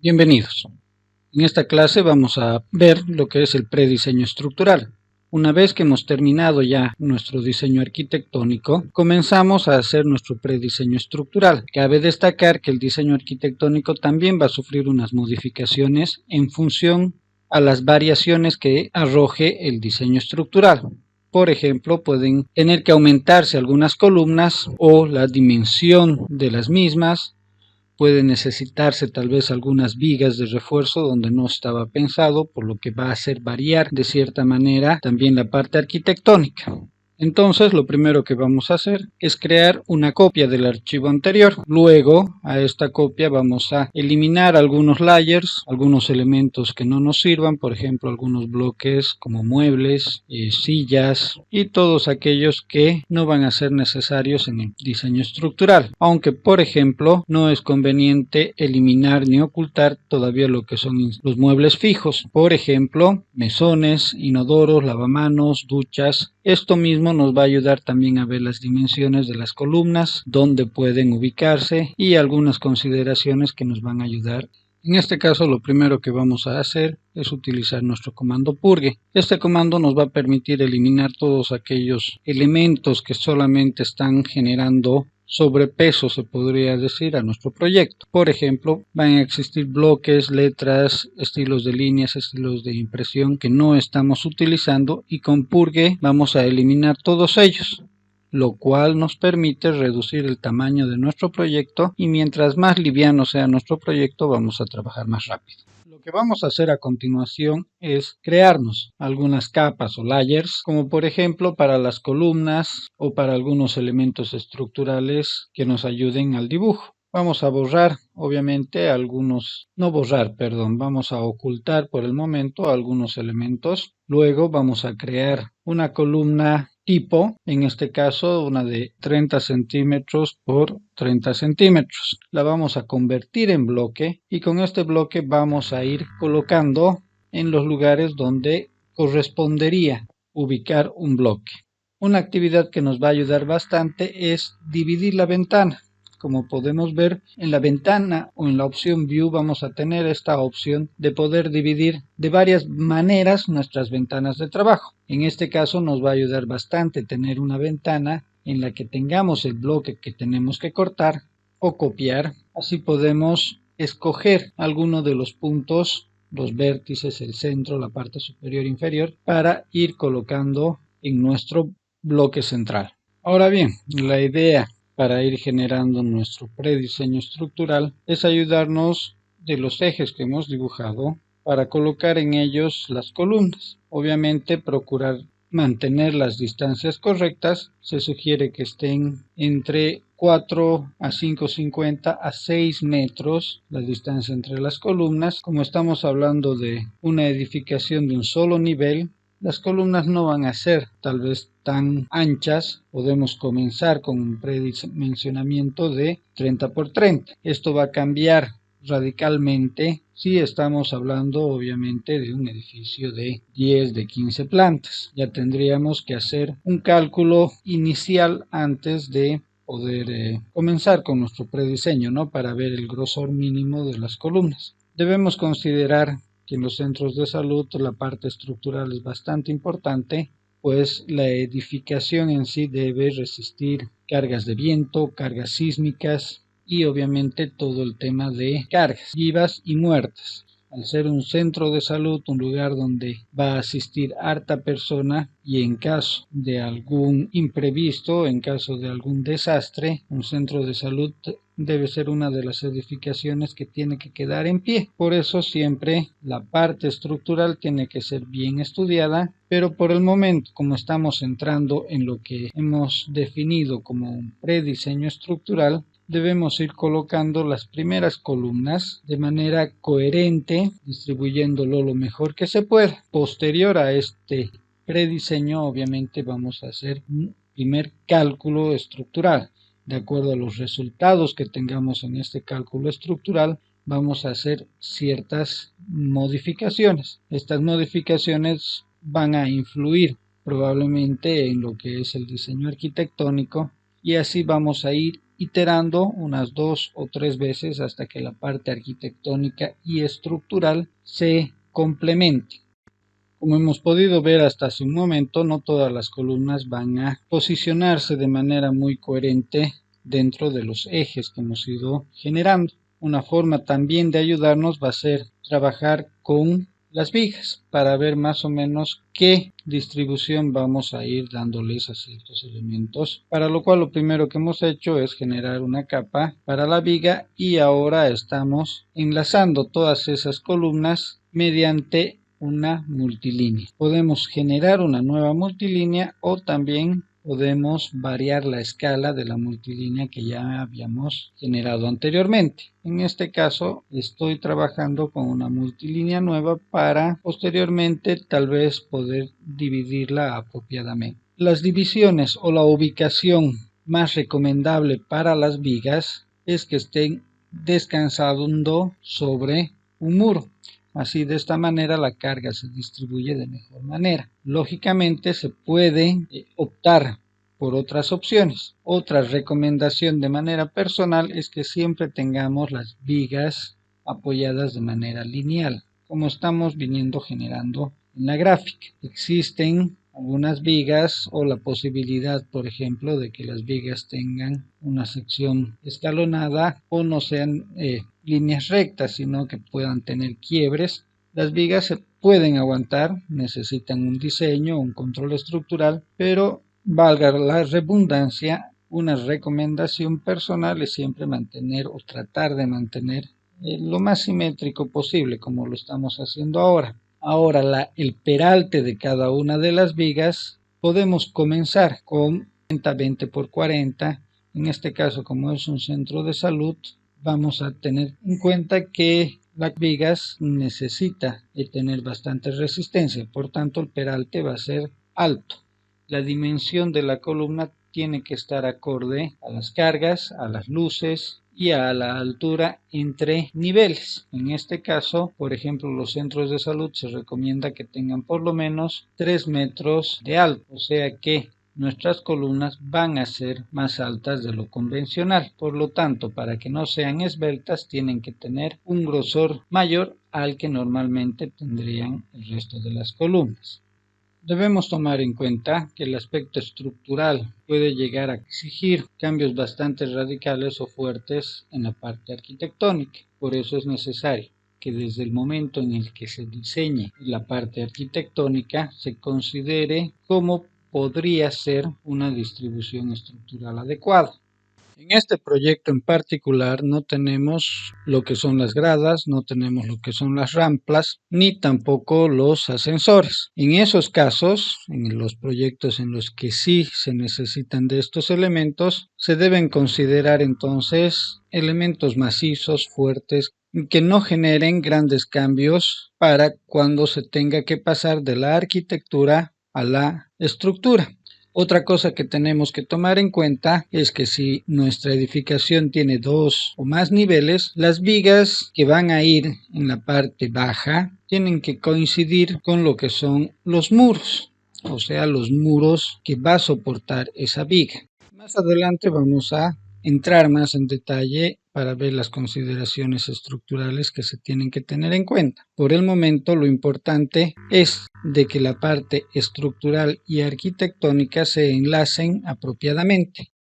Bienvenidos. En esta clase vamos a ver lo que es el prediseño estructural. Una vez que hemos terminado ya nuestro diseño arquitectónico, comenzamos a hacer nuestro prediseño estructural. Cabe destacar que el diseño arquitectónico también va a sufrir unas modificaciones en función a las variaciones que arroje el diseño estructural. Por ejemplo, pueden tener que aumentarse algunas columnas o la dimensión de las mismas. Puede necesitarse tal vez algunas vigas de refuerzo donde no estaba pensado, por lo que va a hacer variar de cierta manera también la parte arquitectónica. Entonces, lo primero que vamos a hacer es crear una copia del archivo anterior. Luego, a esta copia vamos a eliminar algunos layers, algunos elementos que no nos sirvan, por ejemplo, algunos bloques como muebles, sillas y todos aquellos que no van a ser necesarios en el diseño estructural. Aunque, por ejemplo, no es conveniente eliminar ni ocultar todavía lo que son los muebles fijos. Por ejemplo, mesones, inodoros, lavamanos, duchas. Esto mismo nos va a ayudar también a ver las dimensiones de las columnas, dónde pueden ubicarse y algunas consideraciones que nos van a ayudar. En este caso, lo primero que vamos a hacer es utilizar nuestro comando purge. Este comando nos va a permitir eliminar todos aquellos elementos que solamente están generando sobrepeso, se podría decir, a nuestro proyecto. Por ejemplo, van a existir bloques, letras, estilos de líneas, estilos de impresión que no estamos utilizando, y con purge vamos a eliminar todos ellos, lo cual nos permite reducir el tamaño de nuestro proyecto, y mientras más liviano sea nuestro proyecto vamos a trabajar más rápido. Lo que vamos a hacer a continuación es crearnos algunas capas o layers, como por ejemplo para las columnas o para algunos elementos estructurales que nos ayuden al dibujo. Vamos a borrar, obviamente, vamos a ocultar por el momento algunos elementos. Luego vamos a crear una columna tipo, en este caso una de 30 centímetros por 30 centímetros. La vamos a convertir en bloque y con este bloque vamos a ir colocando en los lugares donde correspondería ubicar un bloque. Una actividad que nos va a ayudar bastante es dividir la ventana. Como podemos ver, en la ventana o en la opción View vamos a tener esta opción de poder dividir de varias maneras nuestras ventanas de trabajo. En este caso nos va a ayudar bastante tener una ventana en la que tengamos el bloque que tenemos que cortar o copiar. Así podemos escoger alguno de los puntos, los vértices, el centro, la parte superior e inferior, para ir colocando en nuestro bloque central. Ahora bien, la idea para ir generando nuestro prediseño estructural es ayudarnos de los ejes que hemos dibujado para colocar en ellos las columnas. Obviamente procurar mantener las distancias correctas. Se sugiere que estén entre 4 a 5,50 a 6 metros la distancia entre las columnas. Como estamos hablando de una edificación de un solo nivel, las columnas no van a ser tal vez tan anchas. Podemos comenzar con un predimensionamiento de 30 por 30. Esto va a cambiar radicalmente si estamos hablando obviamente de un edificio de 10, de 15 plantas. Ya tendríamos que hacer un cálculo inicial antes de poder comenzar con nuestro prediseño, ¿no? Para ver el grosor mínimo de las columnas. Debemos considerar que en los centros de salud la parte estructural es bastante importante, pues la edificación en sí debe resistir cargas de viento, cargas sísmicas y obviamente todo el tema de cargas vivas y muertas. Al ser un centro de salud, un lugar donde va a asistir harta persona, y en caso de algún imprevisto, en caso de algún desastre, un centro de salud debe ser una de las edificaciones que tiene que quedar en pie. Por eso siempre la parte estructural tiene que ser bien estudiada, pero por el momento, como estamos entrando en lo que hemos definido como un prediseño estructural, debemos ir colocando las primeras columnas de manera coherente, distribuyéndolo lo mejor que se pueda. Posterior a este prediseño, obviamente vamos a hacer un primer cálculo estructural. De acuerdo a los resultados que tengamos en este cálculo estructural, vamos a hacer ciertas modificaciones. Estas modificaciones van a influir probablemente en lo que es el diseño arquitectónico, y así vamos a ir iterando unas 2 o 3 veces hasta que la parte arquitectónica y estructural se complemente. Como hemos podido ver hasta hace un momento, no todas las columnas van a posicionarse de manera muy coherente dentro de los ejes que hemos ido generando. Una forma también de ayudarnos va a ser trabajar con las vigas para ver más o menos qué distribución vamos a ir dándoles a ciertos elementos, para lo cual lo primero que hemos hecho es generar una capa para la viga y ahora estamos enlazando todas esas columnas mediante una multilínea. Podemos generar una nueva multilínea o también podemos variar la escala de la multilínea que ya habíamos generado anteriormente. En este caso estoy trabajando con una multilínea nueva para posteriormente tal vez poder dividirla apropiadamente. Las divisiones o la ubicación más recomendable para las vigas es que estén descansando sobre un muro. Así, de esta manera la carga se distribuye de mejor manera. Lógicamente se puede optar por otras opciones. Otra recomendación de manera personal es que siempre tengamos las vigas apoyadas de manera lineal, como estamos viniendo generando en la gráfica. Existen algunas vigas o la posibilidad, por ejemplo, de que las vigas tengan una sección escalonada o no sean líneas rectas, sino que puedan tener quiebres. Las vigas se pueden aguantar, necesitan un diseño, un control estructural, pero valga la redundancia, una recomendación personal es siempre mantener o tratar de mantener lo más simétrico posible, como lo estamos haciendo ahora. Ahora, el peralte de cada una de las vigas podemos comenzar con 20 por 40. En este caso, como es un centro de salud, vamos a tener en cuenta que las vigas necesita tener bastante resistencia, por tanto el peralte va a ser alto. La dimensión de la columna tiene que estar acorde a las cargas, a las luces y a la altura entre niveles. En este caso, por ejemplo, los centros de salud se recomienda que tengan por lo menos 3 metros de alto, o sea que nuestras columnas van a ser más altas de lo convencional. Por lo tanto, para que no sean esbeltas, tienen que tener un grosor mayor al que normalmente tendrían el resto de las columnas. Debemos tomar en cuenta que el aspecto estructural puede llegar a exigir cambios bastante radicales o fuertes en la parte arquitectónica. Por eso es necesario que desde el momento en el que se diseñe la parte arquitectónica se considere cómo podría ser una distribución estructural adecuada. En este proyecto en particular no tenemos lo que son las gradas, no tenemos lo que son las rampas, ni tampoco los ascensores. En esos casos, en los proyectos en los que sí se necesitan de estos elementos, se deben considerar entonces elementos macizos, fuertes, que no generen grandes cambios para cuando se tenga que pasar de la arquitectura a la estructura. Otra cosa que tenemos que tomar en cuenta es que si nuestra edificación tiene 2 o más niveles, las vigas que van a ir en la parte baja tienen que coincidir con lo que son los muros, o sea, los muros que va a soportar esa viga. Más adelante vamos a entrar más en detalle para ver las consideraciones estructurales que se tienen que tener en cuenta. Por el momento, lo importante es de que la parte estructural y arquitectónica se enlacen apropiadamente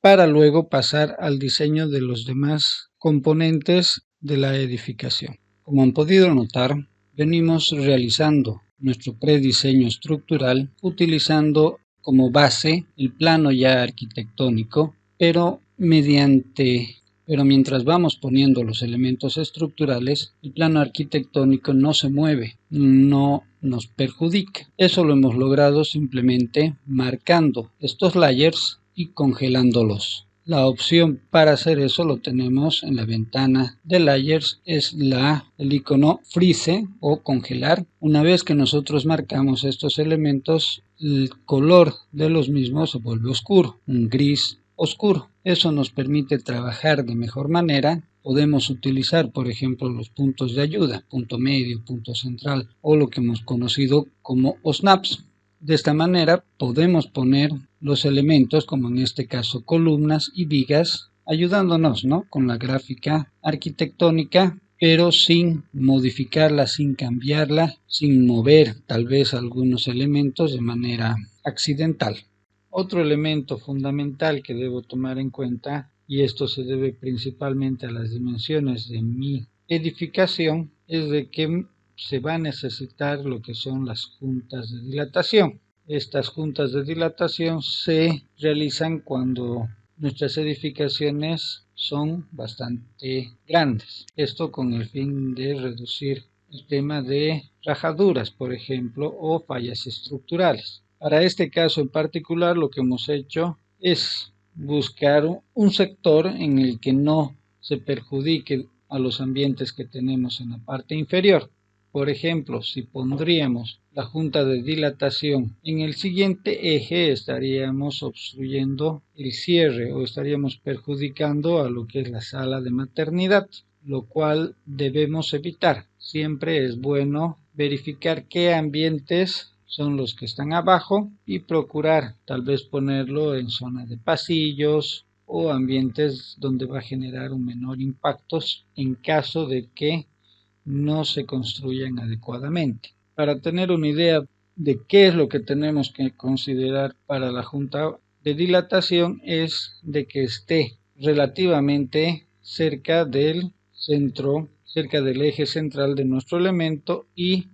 para luego pasar al diseño de los demás componentes de la edificación. Como han podido notar, venimos realizando nuestro prediseño estructural utilizando como base el plano ya arquitectónico, pero mientras vamos poniendo los elementos estructurales, el plano arquitectónico no se mueve, no nos perjudica. Eso lo hemos logrado simplemente marcando estos layers y congelándolos. La opción para hacer eso lo tenemos en la ventana de layers, es el icono freeze o congelar. Una vez que nosotros marcamos estos elementos, el color de los mismos se vuelve oscuro, un gris oscuro. Eso nos permite trabajar de mejor manera. Podemos utilizar, por ejemplo, los puntos de ayuda, punto medio, punto central o lo que hemos conocido como snaps. De esta manera podemos poner los elementos, como en este caso columnas y vigas, ayudándonos, ¿no?, con la gráfica arquitectónica, pero sin modificarla, sin cambiarla, sin mover tal vez algunos elementos de manera accidental. Otro elemento fundamental que debo tomar en cuenta, y esto se debe principalmente a las dimensiones de mi edificación, es de que se va a necesitar lo que son las juntas de dilatación. Estas juntas de dilatación se realizan cuando nuestras edificaciones son bastante grandes. Esto con el fin de reducir el tema de rajaduras, por ejemplo, o fallas estructurales. Para este caso en particular, lo que hemos hecho es buscar un sector en el que no se perjudique a los ambientes que tenemos en la parte inferior. Por ejemplo, si pondríamos la junta de dilatación en el siguiente eje, estaríamos obstruyendo el cierre o estaríamos perjudicando a lo que es la sala de maternidad, lo cual debemos evitar. Siempre es bueno verificar qué ambientes son los que están abajo y procurar tal vez ponerlo en zona de pasillos o ambientes donde va a generar un menor impacto en caso de que no se construyan adecuadamente. Para tener una idea de qué es lo que tenemos que considerar para la junta de dilatación, es de que esté relativamente cerca del centro, cerca del eje central de nuestro elemento y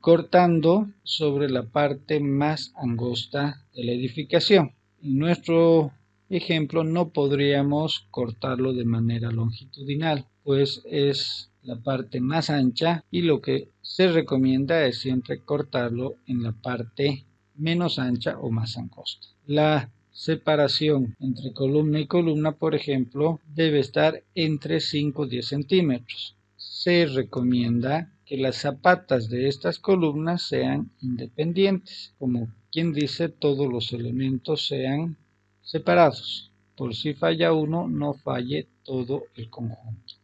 cortando sobre la parte más angosta de la edificación. En nuestro ejemplo no podríamos cortarlo de manera longitudinal, pues es la parte más ancha y lo que se recomienda es siempre cortarlo en la parte menos ancha o más angosta. La separación entre columna y columna, por ejemplo, debe estar entre 5 y 10 centímetros. Se recomienda que las zapatas de estas columnas sean independientes, como quien dice, todos los elementos sean separados. Por si falla uno, no falle todo el conjunto.